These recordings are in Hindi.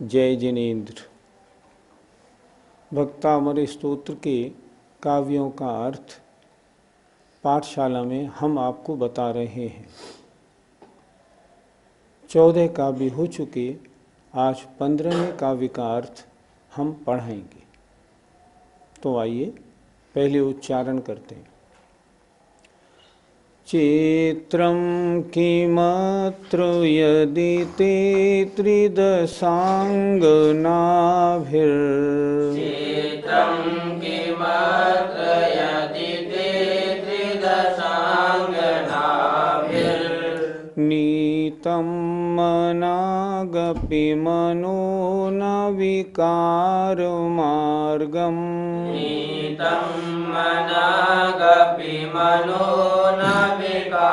जय जिनेन्द्र। भक्तामर स्तोत्र के काव्यों का अर्थ पाठशाला में हम आपको बता रहे हैं। 14 काव्य हो चुके, आज 15वें काव्य का अर्थ हम पढ़ाएंगे। तो आइए पहले उच्चारण करते हैं। चित्रं किमत्र यदि ते चित्रं किमत्र यदि ते नीतं मनागपि मनो न विकारमार्गम् नीतं मनागपि मनो न विकारमार्गम्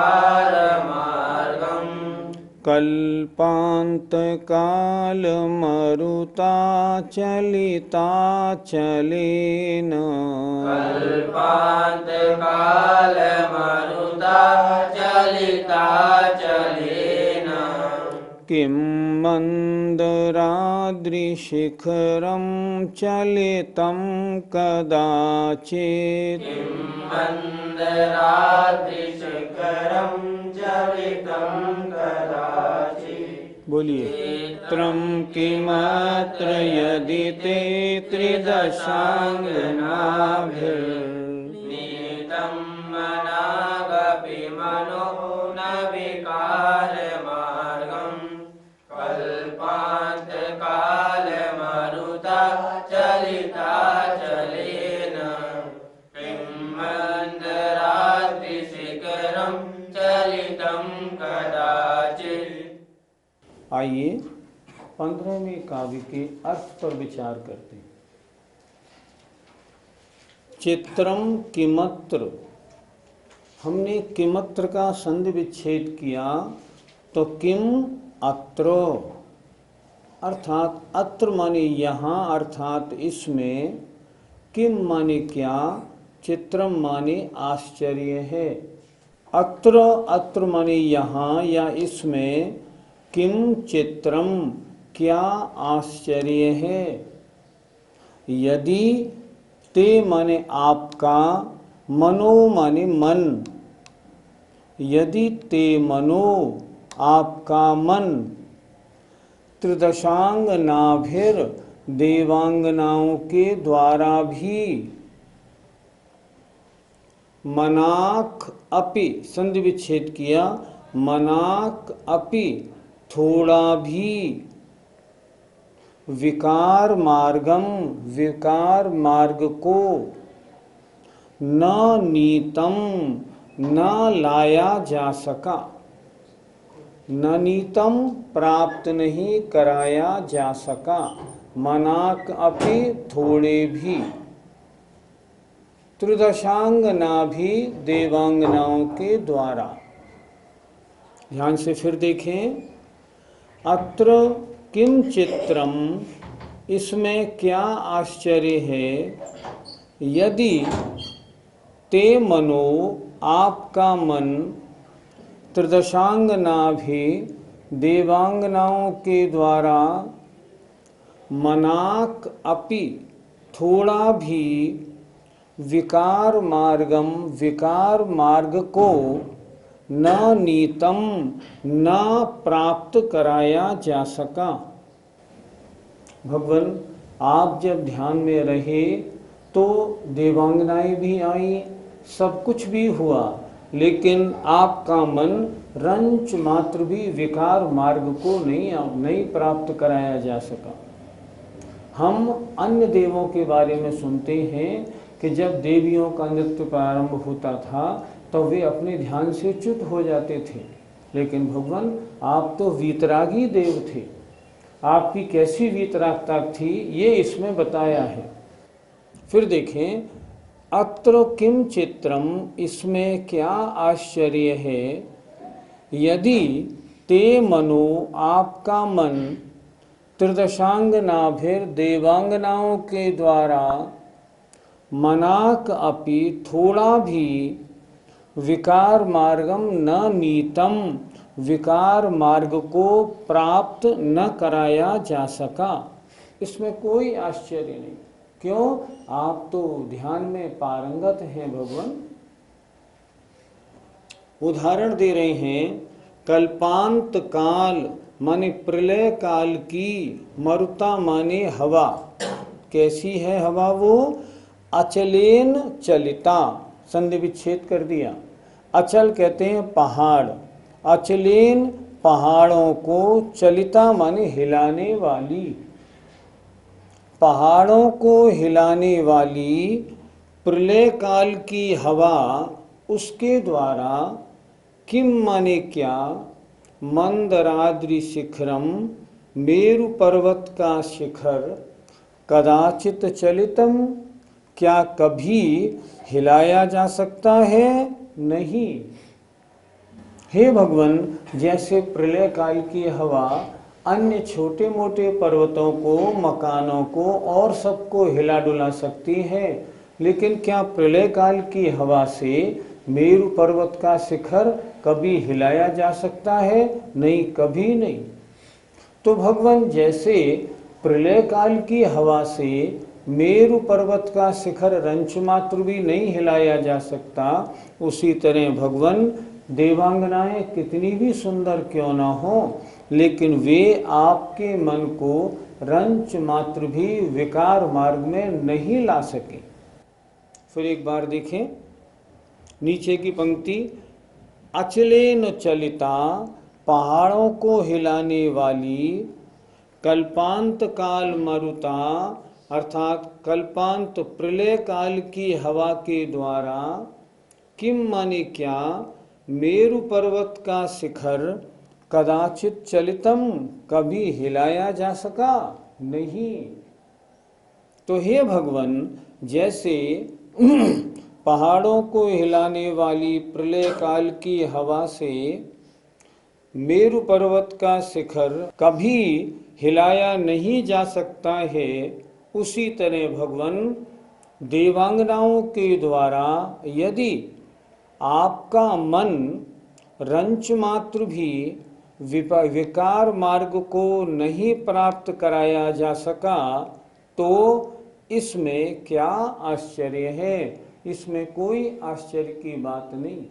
कल्पान्तकालमरुताचलिताचलेन कल्पान्तकालमरुताचलिताचलेन किं मन्दराद्रिशिखरं चलितं कदाचित् किं मन्दराद्रिशिखरं चलितं कदाचित्। बोलिए। चित्रं किमत्र यदि ते नीतं मनागपि मनो न विकारमार्गम् कल्पान्तकालमरुताचलिताचलेन किं मन्दराद्रिशिखरं चलितं कदाचित्। आइए 15वें काव्य के अर्थ पर विचार करते हैं। चित्रम किमत्र, हमने किमत्र का संधि विच्छेद किया तो किम अत्र, अर्थात अत्र माने यहाँ, अर्थात इसमें, किम माने क्या, चित्रम माने आश्चर्य है। अत्र, अत्र माने यहाँ या इसमें, किम चित्रम क्या आश्चर्य है। यदि ते माने आपका, मनो माने मन, यदि ते मनो आपका मन, त्रिदशांग नाभिर देवांगनाओं के द्वारा भी, मनाक अपि संधि विच्छेद किया, मनाक अपि थोड़ा भी, विकार मार्गम विकार मार्ग को, न नीतम न लाया जा सका, न नीतम प्राप्त नहीं कराया जा सका, मनाक अपि थोड़े भी, त्रिदशांगना भी देवांगनाओं के द्वारा। ध्यान से फिर देखें। अत्र किम चित्रम, इसमें क्या आश्चर्य है। यदि ते मनो आपका मन, त्रिदशांगना भी देवांगनाओं के द्वारा, मनाक अपि थोड़ा भी, विकार मार्गम विकार मार्ग को, न नीतम न प्राप्त कराया जा सका। भगवान आप जब ध्यान में रहे तो देवांगनाएं भी आई, सब कुछ भी हुआ, लेकिन आपका मन रंच मात्र भी विकार मार्ग को नहीं प्राप्त कराया जा सका। हम अन्य देवों के बारे में सुनते हैं कि जब देवियों का नृत्य प्रारंभ होता था तो वे अपने ध्यान से च्युत हो जाते थे, लेकिन भगवान आप तो वीतरागी देव थे, आपकी कैसी वीतरागता थी ये इसमें बताया है। फिर देखें, अत्र किम चित्रम, इसमें क्या आश्चर्य है। यदि ते मनो, आपका मन, त्रिदशांगनाभिर, देवांगनाओं के द्वारा, मनाक अपि, थोड़ा भी, विकार मार्गम न नीतम, विकार मार्ग को प्राप्त न कराया जा सका। इसमें कोई आश्चर्य नहीं। क्यों? आप तो ध्यान में पारंगत हैं भगवान। उदाहरण दे रहे हैं, कल्पांत काल माने प्रलय काल की, मरुता माने हवा। कैसी है हवा वो? अचलेन चलिता, संधि विच्छेद कर दिया। अचल कहते हैं पहाड़, अचलेन पहाड़ों को, चलिता माने हिलाने वाली, पहाड़ों को हिलाने वाली प्रलय काल की हवा, उसके द्वारा, किम माने क्या, मंदराद्रि शिखरम, मेरु पर्वत का शिखर, कदाचित चलितम, क्या कभी हिलाया जा सकता है? नहीं। हे भगवान, जैसे प्रलय काल की हवा अन्य छोटे मोटे पर्वतों को, मकानों को और सबको हिला डुला सकती है, लेकिन क्या प्रलय काल की हवा से मेरु पर्वत का शिखर कभी हिलाया जा सकता है? नहीं, कभी नहीं। तो भगवान जैसे प्रलय काल की हवा से मेरु पर्वत का शिखर रंच मात्र भी नहीं हिलाया जा सकता, उसी तरह भगवान देवांगनाएं कितनी भी सुंदर क्यों ना हो, लेकिन वे आपके मन को रंच मात्र भी विकार मार्ग में नहीं ला सके। फिर एक बार देखें नीचे की पंक्ति, अचलेन चलिता, पहाड़ों को हिलाने वाली, कल्पांत काल मरुता, अर्थात कल्पांत प्रलय काल की हवा के द्वारा, किम माने क्या, मेरु पर्वत का शिखर, कदाचित चलितम, कभी हिलाया जा सका नहीं। तो हे भगवान, जैसे पहाड़ों को हिलाने वाली प्रलय काल की हवा से मेरु पर्वत का शिखर कभी हिलाया नहीं जा सकता है, उसी तरह भगवान देवांगनाओं के द्वारा यदि आपका मन रंच मात्र भी विकार मार्ग को नहीं प्राप्त कराया जा सका, तो इसमें क्या आश्चर्य है? इसमें कोई आश्चर्य की बात नहीं।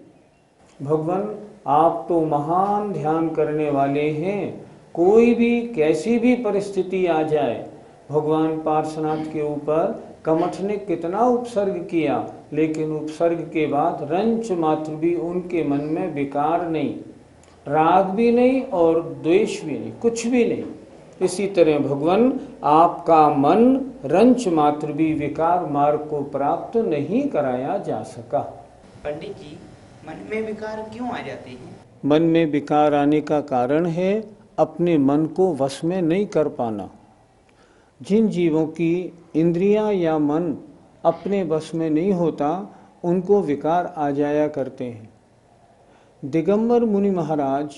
भगवान आप तो महान ध्यान करने वाले हैं, कोई भी कैसी भी परिस्थिति आ जाए, भगवान पार्श्वनाथ के ऊपर कमठ ने कितना उपसर्ग किया, लेकिन उपसर्ग के बाद रंच मात्र भी उनके मन में विकार नहीं, राग भी नहीं और द्वेष भी नहीं, कुछ भी नहीं। इसी तरह भगवान आपका मन रंच मात्र भी विकार मार्ग को प्राप्त नहीं कराया जा सका। पंडित जी, मन में विकार क्यों आ जाते हैं? मन में विकार आने का कारण है अपने मन को वश में नहीं कर पाना। जिन जीवों की इंद्रियां या मन अपने वश में नहीं होता, उनको विकार आ जाया करते हैं। दिगंबर मुनि महाराज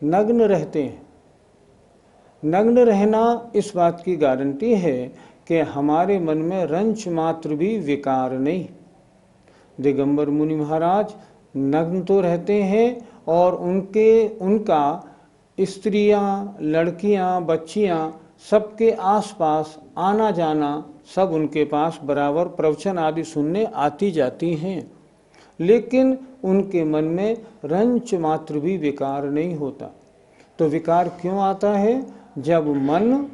नग्न रहते हैं। नग्न रहना इस बात की गारंटी है कि हमारे मन में रंच मात्र भी विकार नहीं। दिगंबर मुनि महाराज नग्न तो रहते हैं और उनका स्त्रियां, लड़कियां, बच्चियां सबके आसपास आना जाना, सब उनके पास बराबर प्रवचन आदि सुनने आती जाती हैं, लेकिन उनके मन में रंच मात्र भी विकार नहीं होता। तो विकार क्यों आता है? जब मन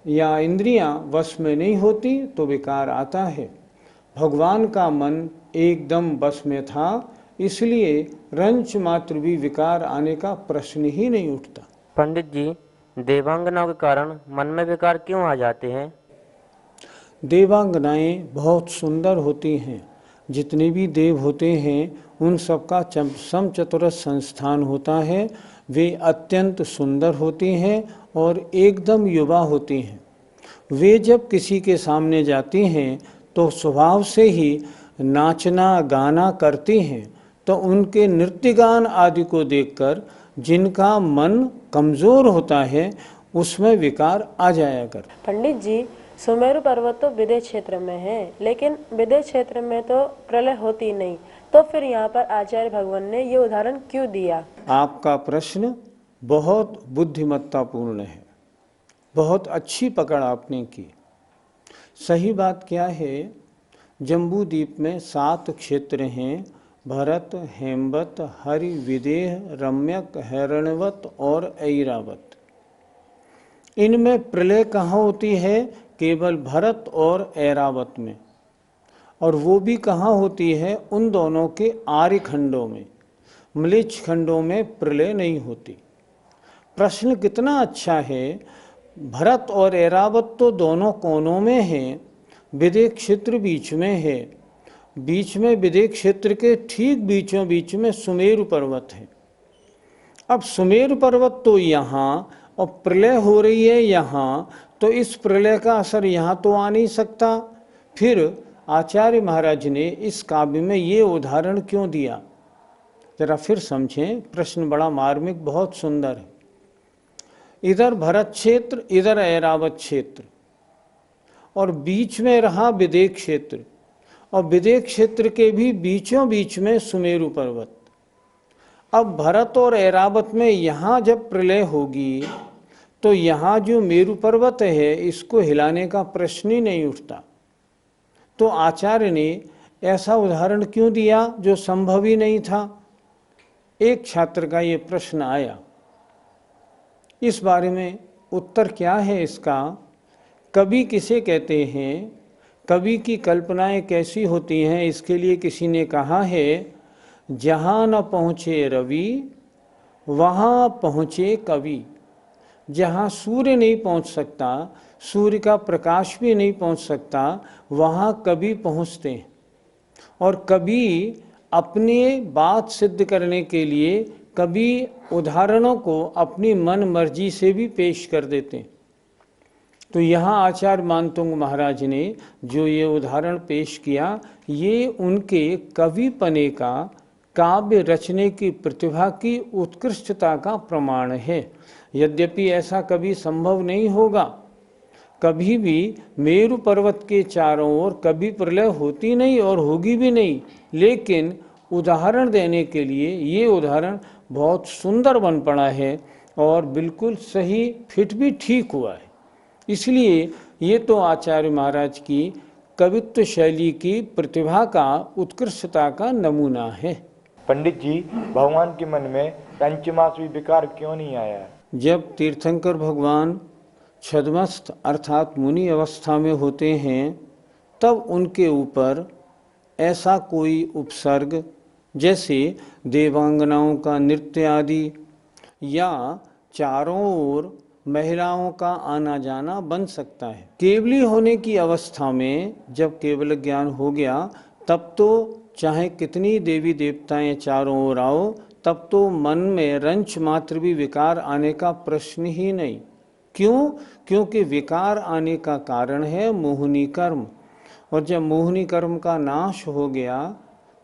या इंद्रियां वश में नहीं होती तो विकार आता है। भगवान का मन एकदम वश में था, इसलिए रंच मात्र भी विकार आने का प्रश्न ही नहीं उठता। पंडित जी, देवांगनाओं के कारण मन में विकार क्यों आ जाते हैं? देवांगनाएं बहुत सुंदर होती हैं। जितने भी देव होते हैं उन सबका समचतुरस्र संस्थान होता है। वे अत्यंत सुंदर होती हैं और एकदम युवा होती हैं। वे जब किसी के सामने जाती हैं तो स्वभाव से ही नाचना गाना करती हैं, तो उनके नृत्य गान आदि को देखकर जिनका मन कमज़ोर होता है उसमें विकार आ जाया कर। पंडित जी, सुमेरु पर्वत तो विदेश क्षेत्र में है, लेकिन विदेश क्षेत्र में तो प्रलय होती नहीं, तो फिर यहाँ पर आचार्य भगवान ने ये उदाहरण क्यों दिया? आपका प्रश्न बहुत बुद्धिमत्तापूर्ण है, बहुत अच्छी पकड़ आपने की। सही बात क्या है, जम्बू द्वीप में 7 क्षेत्र हैं, भरत, हेमवत, हरि, विदेह, रम्यक, हिरण्यवत और ऐरावत। इनमें प्रलय कहाँ होती है? केवल भरत और ऐरावत में, और वो भी कहाँ होती है? उन दोनों के आर्य खंडों में। म्लेच्छ खंडों में प्रलय नहीं होती। प्रश्न कितना अच्छा है। भरत और ऐरावत तो दोनों कोनों में हैं, विदेह क्षेत्र बीच में है। बीच में विदेह क्षेत्र के ठीक बीचों बीच में सुमेरु पर्वत है। अब सुमेरु पर्वत तो यहाँ और प्रलय हो रही है यहाँ, तो इस प्रलय का असर यहाँ तो आ नहीं सकता। फिर आचार्य महाराज ने इस काव्य में ये उदाहरण क्यों दिया? जरा फिर समझें, प्रश्न बड़ा मार्मिक, बहुत सुंदर है। इधर भरत क्षेत्र, इधर ऐरावत क्षेत्र, और बीच में रहा विदेह क्षेत्र, और विदेह क्षेत्र के भी बीचों बीच में सुमेरु पर्वत। अब भरत और ऐरावत में यहाँ जब प्रलय होगी तो यहाँ जो मेरु पर्वत है इसको हिलाने का प्रश्न ही नहीं उठता। तो आचार्य ने ऐसा उदाहरण क्यों दिया जो संभव ही नहीं था? एक छात्र का ये प्रश्न आया। इस बारे में उत्तर क्या है इसका? कवि किसे कहते हैं, कवि की कल्पनाएं कैसी होती हैं, इसके लिए किसी ने कहा है, जहाँ न पहुँचे रवि वहाँ पहुँचे कवि। जहाँ सूर्य नहीं पहुँच सकता, सूर्य का प्रकाश भी नहीं पहुँच सकता, वहाँ कवि पहुँचते हैं। और कवि अपने बात सिद्ध करने के लिए कवि उदाहरणों को अपनी मन मर्जी से भी पेश कर देते हैं। तो यहाँ आचार्य मानतुंग महाराज ने जो ये उदाहरण पेश किया, ये उनके कविपने का, काव्य रचने की प्रतिभा की उत्कृष्टता का प्रमाण है। यद्यपि ऐसा कभी संभव नहीं होगा, कभी भी मेरु पर्वत के चारों ओर कभी प्रलय होती नहीं और होगी भी नहीं, लेकिन उदाहरण देने के लिए ये उदाहरण बहुत सुंदर बन पड़ा है और बिल्कुल सही फिट भी ठीक हुआ है। इसलिए ये तो आचार्य महाराज की कवित्व शैली की प्रतिभा का, उत्कृष्टता का नमूना है। पंडित जी, भगवान के मन में पंचमास भी विकार क्यों नहीं आया? जब तीर्थंकर भगवान छद्मस्थ अर्थात मुनि अवस्था में होते हैं तब उनके ऊपर ऐसा कोई उपसर्ग, जैसे देवांगनाओं का नृत्य आदि, या चारों ओर महिलाओं का आना जाना बन सकता है। केवली होने की अवस्था में जब केवल ज्ञान हो गया तब तो चाहे कितनी देवी देवताएं चारों ओर आओ, तब तो मन में रंच मात्र भी विकार आने का प्रश्न ही नहीं। क्यों? क्योंकि विकार आने का कारण है मोहिनी कर्म, और जब मोहिनी कर्म का नाश हो गया,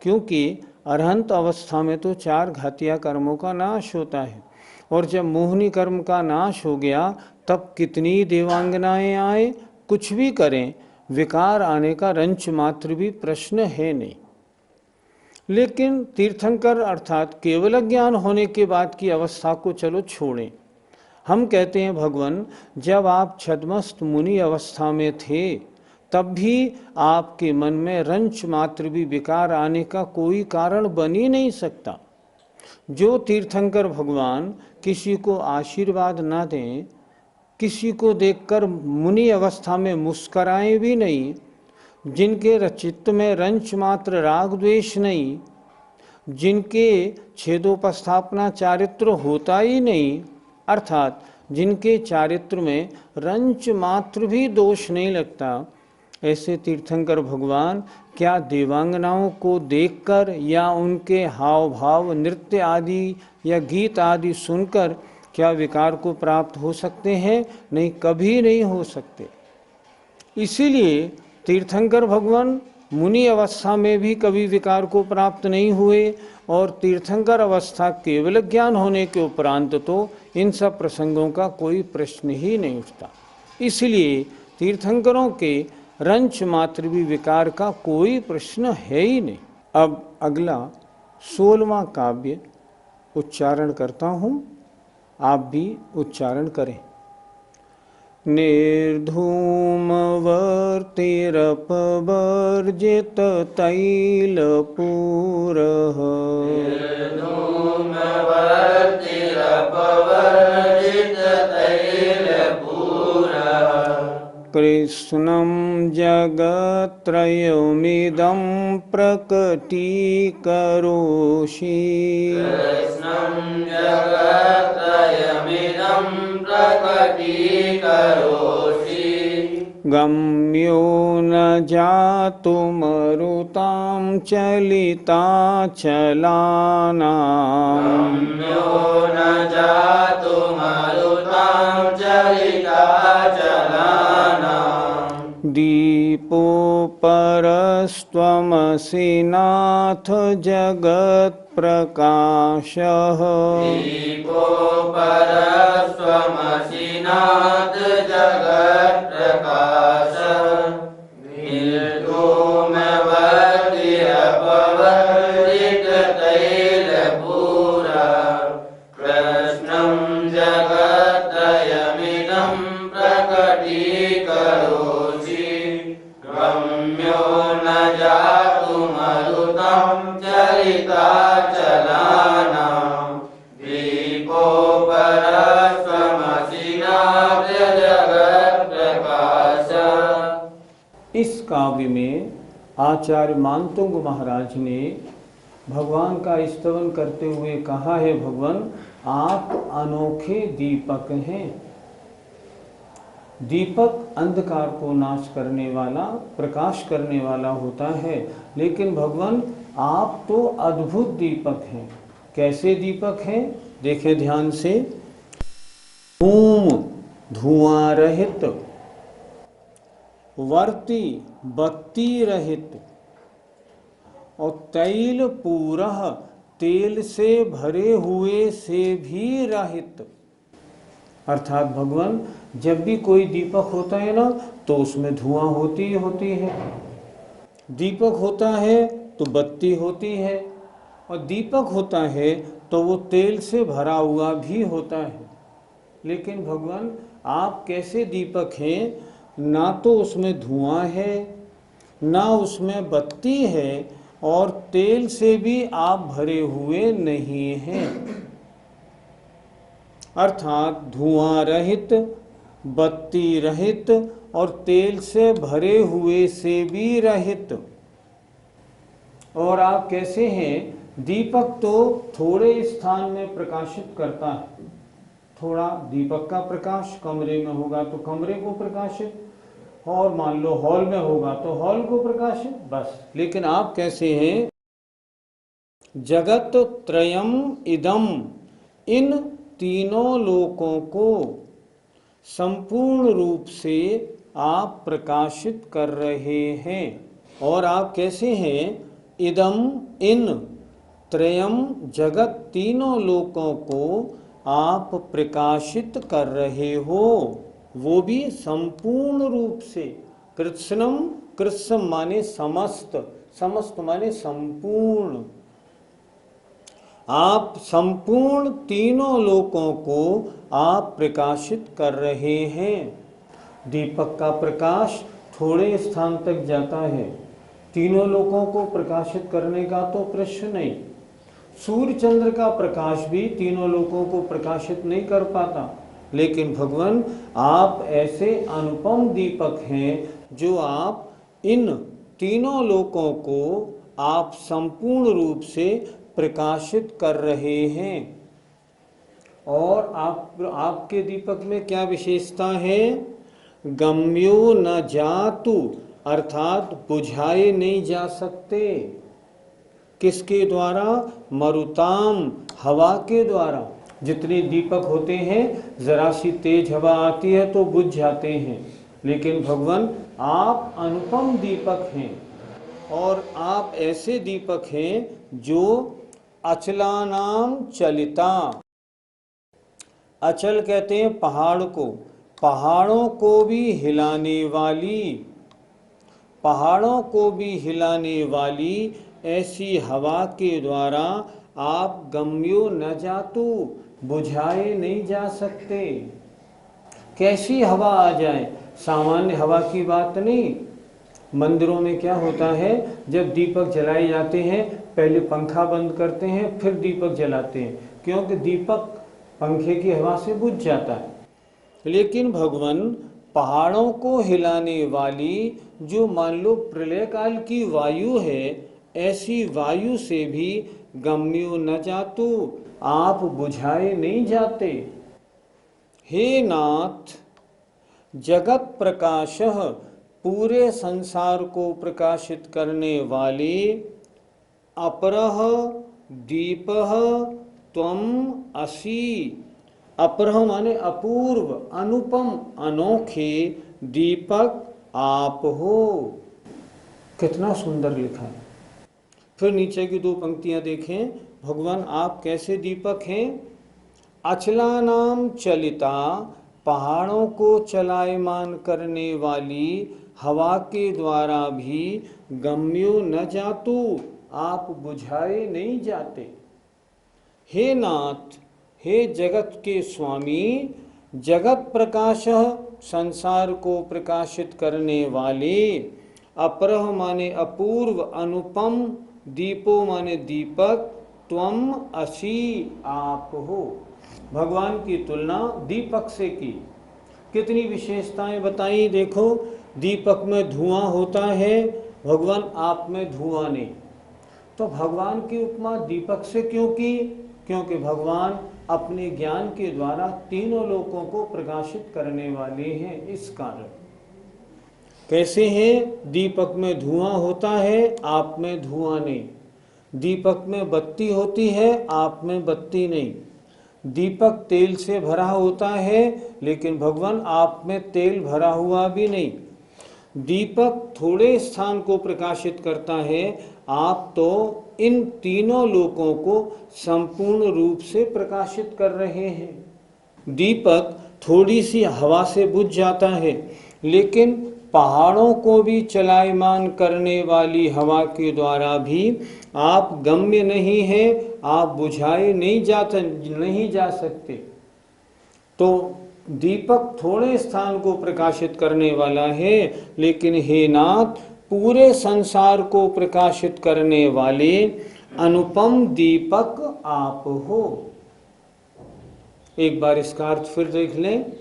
क्योंकि अरहंत अवस्था में तो 4 घातिया कर्मों का नाश होता है, और जब मोहिनी कर्म का नाश हो गया तब कितनी देवांगनाएं आए, कुछ भी करें, विकार आने का रंच मात्र भी प्रश्न है नहीं। लेकिन तीर्थंकर अर्थात केवल ज्ञान होने के बाद की अवस्था को चलो छोड़ें। हम कहते हैं भगवान, जब आप छद्मस्त मुनि अवस्था में थे तब भी आपके मन में रंच मात्र भी विकार आने का कोई कारण बन ही नहीं सकता। जो तीर्थंकर भगवान किसी को आशीर्वाद ना दें, किसी को देखकर मुनि अवस्था में मुस्कराएं भी नहीं, जिनके चित्त में रंच मात्र राग द्वेष नहीं, जिनके छेदोपस्थापना चारित्र होता ही नहीं, अर्थात जिनके चारित्र में रंच मात्र भी दोष नहीं लगता, ऐसे तीर्थंकर भगवान क्या देवांगनाओं को देखकर या उनके हाव भाव, नृत्य आदि या गीत आदि सुनकर क्या विकार को प्राप्त हो सकते हैं? नहीं, कभी नहीं हो सकते। इसीलिए तीर्थंकर भगवान मुनि अवस्था में भी कभी विकार को प्राप्त नहीं हुए, और तीर्थंकर अवस्था केवल ज्ञान होने के उपरांत तो इन सब प्रसंगों का कोई प्रश्न ही नहीं उठता। इसलिए तीर्थंकरों के रंच मात्र भी विकार का कोई प्रश्न है ही नहीं। अब अगला 16वां काव्य उच्चारण करता हूँ, आप भी उच्चारण करें। निर्धूमवर्तिरपवर्जित तैलपूरः कृष्णं जगत्त्रयमिदं प्रकटीकरोषि गम्यो न जातुमरुतां चलिताचलानाम् दीपोपरस्त्वमसि नाथ जगत्प्रकाशः इस काव्य में आचार्य मानतुंग महाराज ने भगवान का स्तवन करते हुए कहा है, भगवान आप अनोखे दीपक हैं। दीपक अंधकार को नाश करने वाला, प्रकाश करने वाला होता है, लेकिन भगवान आप तो अद्भुत दीपक हैं। कैसे दीपक हैं? देखें ध्यान से। धूम धुआं रहित, वर्ती बत्ती रहित, और तैल पूरः तेल से भरे हुए से भी रहित। अर्थात भगवान जब भी कोई दीपक होता है ना, तो उसमें धुआं होती है। दीपक होता है तो बत्ती होती है, और दीपक होता है तो वो तेल से भरा हुआ भी होता है। लेकिन भगवान आप कैसे दीपक हैं? ना तो उसमें धुआं है, ना उसमें बत्ती है, और तेल से भी आप भरे हुए नहीं हैं। अर्थात धुआं रहित, बत्ती रहित और तेल से भरे हुए से भी रहित। और आप कैसे हैं? दीपक तो थोड़े स्थान में प्रकाशित करता है। थोड़ा दीपक का प्रकाश कमरे में होगा तो कमरे को प्रकाशित, और मान लो हॉल में होगा तो हॉल को प्रकाशित, बस। लेकिन आप कैसे हैं? जगत त्रयम इदम, इन तीनों लोकों को संपूर्ण रूप से आप प्रकाशित कर रहे हैं। और आप कैसे हैं? इदम, इन, त्रयम, जगत, तीनों लोकों को आप प्रकाशित कर रहे हो, वो भी संपूर्ण रूप से। कृत्स्नम, कृत्स्न माने समस्त, समस्त माने संपूर्ण। आप संपूर्ण तीनों लोकों को आप प्रकाशित कर रहे हैं। दीपक का प्रकाश थोड़े स्थान तक जाता है, तीनों लोकों को प्रकाशित करने का तो प्रश्न नहीं। सूर्य चंद्र का प्रकाश भी तीनों लोकों को प्रकाशित नहीं कर पाता, लेकिन भगवान आप ऐसे अनुपम दीपक हैं जो आप इन तीनों लोकों को आप संपूर्ण रूप से प्रकाशित कर रहे हैं। और आपके दीपक में क्या विशेषता है? गम्यो न जातु अर्थात बुझाए नहीं जा सकते। किसके द्वारा? मरुताम, हवा के द्वारा। जितने दीपक होते हैं, जरा सी तेज हवा आती है तो बुझ जाते हैं, लेकिन भगवान आप अनुपम दीपक हैं, और आप ऐसे दीपक हैं जो अचलानाम चलिता। अचल कहते हैं पहाड़ को, पहाड़ों को भी हिलाने वाली, पहाड़ों को भी हिलाने वाली ऐसी हवा के द्वारा आप गम्यो न जातु, बुझाए नहीं जा सकते। कैसी हवा आ जाए? सामान्य हवा की बात नहीं। मंदिरों में क्या होता है, जब दीपक जलाए जाते हैं पहले पंखा बंद करते हैं फिर दीपक जलाते हैं, क्योंकि दीपक पंखे की हवा से बुझ जाता है। लेकिन भगवान पहाड़ों को हिलाने वाली जो मान लो प्रलय काल की वायु है, ऐसी वायु से भी गम्यो न जातु, आप बुझाए नहीं जाते। हे नाथ, जगत प्रकाशः, पूरे संसार को प्रकाशित करने वाले, अपरः दीपः त्वम असि। अपरह माने अपूर्व, अनुपम, अनोखे दीपक आप हो। कितना सुंदर लिखा है। फिर नीचे की दो पंक्तियां देखें, भगवान आप कैसे दीपक हैं? अचलानाम चलिता, पहाड़ों को चलायमान करने वाली हवा के द्वारा भी गम्यो न जातु, आप बुझाए नहीं जाते। हे नाथ, हे जगत के स्वामी, जगत प्रकाश, संसार को प्रकाशित करने वाले, अपरह माने अपूर्व, अनुपम, दीपो माने दीपक, त्वम असि, आप हो। भगवान की तुलना दीपक से की। कितनी विशेषताएं बताई। देखो, दीपक में धुआं होता है, भगवान आप में धुआं नहीं। तो भगवान की उपमा दीपक से क्यों की? क्योंकि भगवान अपने ज्ञान के द्वारा तीनों लोकों को प्रकाशित करने वाले हैं, इस कारण। कैसे हैं? दीपक में धुआं होता है, आप में धुआं नहीं। दीपक में बत्ती होती है, आप में बत्ती नहीं। दीपक तेल से भरा होता है, लेकिन भगवान आप में तेल भरा हुआ भी नहीं। दीपक थोड़े स्थान को प्रकाशित करता है, आप तो इन तीनों लोकों को संपूर्ण रूप से प्रकाशित कर रहे हैं। दीपक थोड़ी सी हवा से बुझ जाता है, लेकिन पहाड़ों को भी चलायमान करने वाली हवा के द्वारा भी आप गम्य नहीं है, आप बुझाए नहीं जा सकते। तो दीपक थोड़े स्थान को प्रकाशित करने वाला है, लेकिन हे नाथ, पूरे संसार को प्रकाशित करने वाले अनुपम दीपक आप हो। एक बार इसका अर्थ फिर देख लें।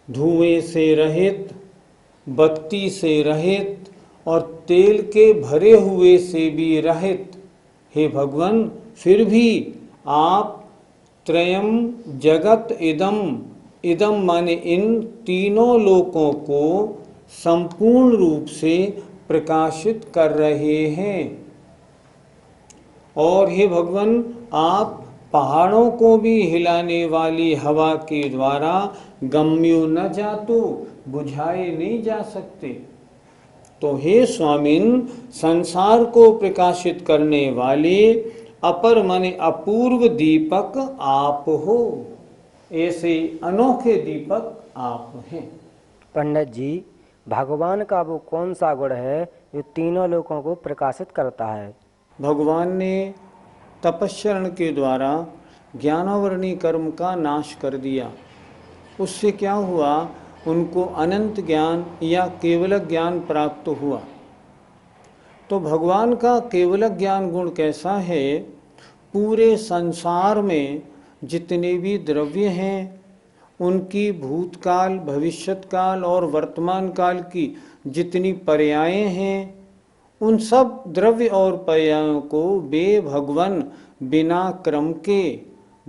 धुएं से रहित, बत्ती से रहित और तेल के भरे हुए से भी रहित, हे भगवान, फिर भी आप त्रयम जगत इदम, इदम माने इन तीनों लोकों को संपूर्ण रूप से प्रकाशित कर रहे हैं। और हे भगवान, आप पहाड़ों को भी हिलाने वाली हवा के द्वारा गम्यो न जातु, बुझाए नहीं जा सकते। तो हे स्वामिन, संसार को प्रकाशित करने वाले अपर माने अपूर्व दीपक आप हो। ऐसे अनोखे दीपक आप हैं। पंडित जी, भगवान का वो कौन सा गुण है जो तीनों लोगों को प्रकाशित करता है? भगवान ने तपस्या के द्वारा ज्ञानावरणी कर्म का नाश कर दिया। उससे क्या हुआ? उनको अनंत ज्ञान या केवल ज्ञान प्राप्त हुआ। तो भगवान का केवल ज्ञान गुण कैसा है? पूरे संसार में जितने भी द्रव्य हैं, उनकी भूतकाल, भविष्यत्काल और वर्तमान काल की जितनी पर्यायें हैं, उन सब द्रव्य और पर्यायों को वे भगवान बिना क्रम के,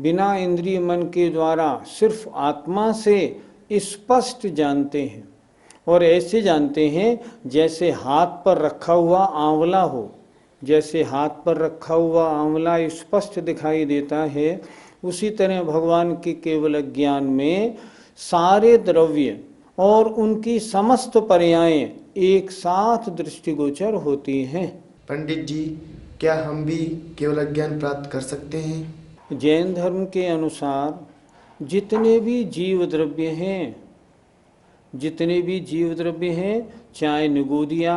बिना इंद्रिय मन के द्वारा सिर्फ आत्मा से स्पष्ट जानते हैं। और ऐसे जानते हैं जैसे हाथ पर रखा हुआ आंवला हो, जैसे हाथ पर रखा हुआ आंवला स्पष्ट दिखाई देता है, उसी तरह भगवान के केवल ज्ञान में सारे द्रव्य और उनकी समस्त पर्यायें एक साथ दृष्टिगोचर होती हैं। पंडित जी, क्या हम भी केवल ज्ञान प्राप्त कर सकते हैं? जैन धर्म के अनुसार जितने भी जीव द्रव्य हैं, जितने भी जीव द्रव्य हैं, चाहे निगोदिया,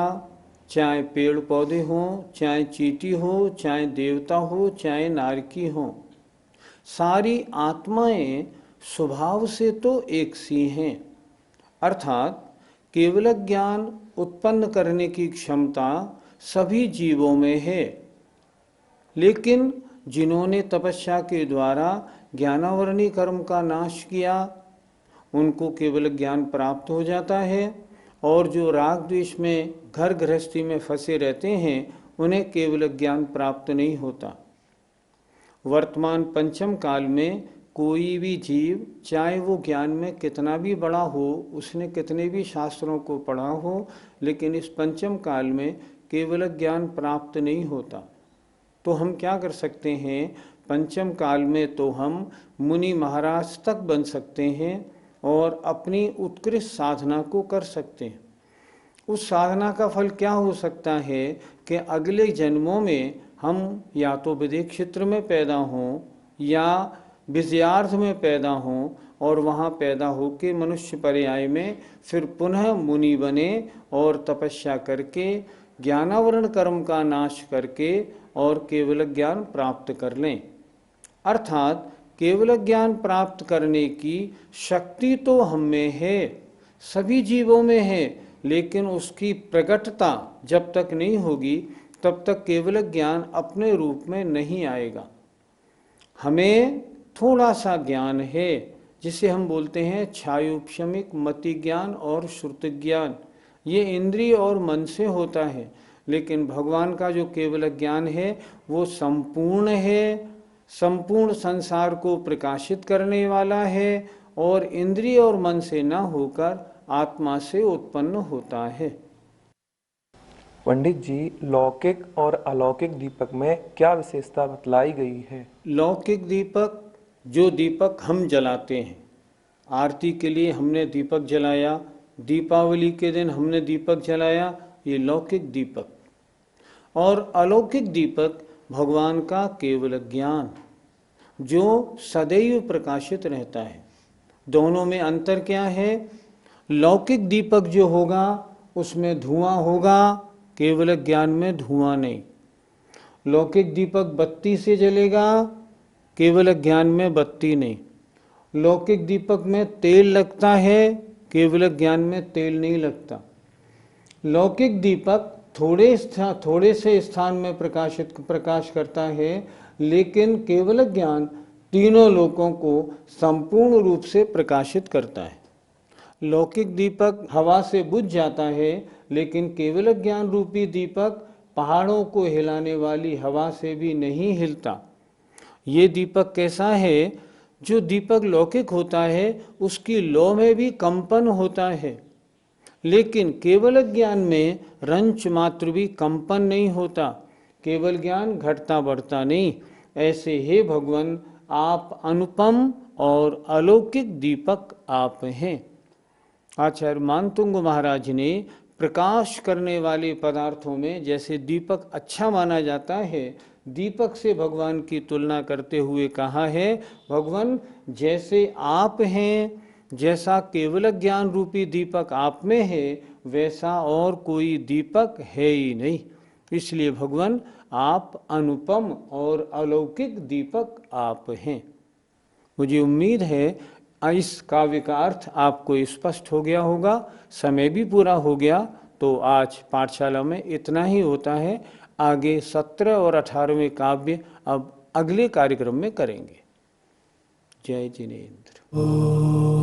चाहे पेड़ पौधे हों, चाहे चींटी हो, चाहे देवता हो, चाहे नारकी हो, सारी आत्माएं स्वभाव से तो एक सी हैं। अर्थात केवल ज्ञान उत्पन्न करने की क्षमता सभी जीवों में है, लेकिन जिन्होंने तपस्या के द्वारा ज्ञानावरणी कर्म का नाश किया उनको केवल ज्ञान प्राप्त हो जाता है, और जो राग द्वेष में घर गृहस्थी में फंसे रहते हैं उन्हें केवल ज्ञान प्राप्त नहीं होता। वर्तमान पंचम काल में कोई भी जीव, चाहे वो ज्ञान में कितना भी बड़ा हो, उसने कितने भी शास्त्रों को पढ़ा हो, लेकिन इस पंचम काल में केवल ज्ञान प्राप्त नहीं होता। तो हम क्या कर सकते हैं? पंचम काल में तो हम मुनि महाराज तक बन सकते हैं और अपनी उत्कृष्ट साधना को कर सकते हैं। उस साधना का फल क्या हो सकता है कि अगले जन्मों में हम या तो विदेह क्षेत्र में पैदा हों या विषयार्थ में पैदा हों, और वहाँ पैदा होकर मनुष्य पर्याय में फिर पुनः मुनि बने और तपस्या करके ज्ञानावरण कर्म का नाश करके और केवल ज्ञान प्राप्त कर लें। अर्थात केवल ज्ञान प्राप्त करने की शक्ति तो हम में है, सभी जीवों में है, लेकिन उसकी प्रकटता जब तक नहीं होगी तब तक केवल ज्ञान अपने रूप में नहीं आएगा। हमें थोड़ा सा ज्ञान है जिसे हम बोलते हैं छायोपशमिक मति ज्ञान और श्रुति ज्ञान, ये इंद्रिय और मन से होता है, लेकिन भगवान का जो केवल ज्ञान है वो संपूर्ण है, संपूर्ण संसार को प्रकाशित करने वाला है और इंद्रिय और मन से न होकर आत्मा से उत्पन्न होता है। पंडित जी, लौकिक और अलौकिक दीपक में क्या विशेषता बतलाई गई है? लौकिक दीपक, जो दीपक हम जलाते हैं, आरती के लिए हमने दीपक जलाया, दीपावली के दिन हमने दीपक जलाया, ये लौकिक दीपक। और अलौकिक दीपक भगवान का केवल ज्ञान जो सदैव प्रकाशित रहता है। दोनों में अंतर क्या है? लौकिक दीपक जो होगा उसमें धुआं होगा, केवल ज्ञान में धुआं नहीं। लौकिक दीपक बत्ती से जलेगा, केवल ज्ञान में बत्ती नहीं। लौकिक दीपक में तेल लगता है, केवल ज्ञान में तेल नहीं लगता। लौकिक दीपक थोड़े से स्थान में प्रकाश करता है, लेकिन केवल ज्ञान तीनों लोकों को संपूर्ण रूप से प्रकाशित करता है। लौकिक दीपक हवा से बुझ जाता है, लेकिन केवल ज्ञान रूपी दीपक पहाड़ों को हिलाने वाली हवा से भी नहीं हिलता। ये दीपक कैसा है? जो दीपक लौकिक होता है उसकी लौ में भी कंपन होता है, लेकिन केवल ज्ञान में रंच मात्र भी कंपन नहीं होता। केवल ज्ञान घटता बढ़ता नहीं। ऐसे हे भगवान, आप अनुपम और अलौकिक दीपक आप हैं। आचार्य मानतुंग महाराज ने प्रकाश करने वाले पदार्थों में जैसे दीपक अच्छा माना जाता है, दीपक से भगवान की तुलना करते हुए कहा है, भगवान जैसे आप हैं, जैसा केवल ज्ञान रूपी दीपक आप में है, वैसा और कोई दीपक है ही नहीं। इसलिए भगवान आप अनुपम और अलौकिक दीपक आप हैं। मुझे उम्मीद है इस काव्य का अर्थ आपको स्पष्ट हो गया होगा। समय भी पूरा हो गया, तो आज पाठशाला में इतना ही होता है। आगे 17 और 18वें काव्य अब अगले कार्यक्रम में करेंगे। जय जिनेन्द्र।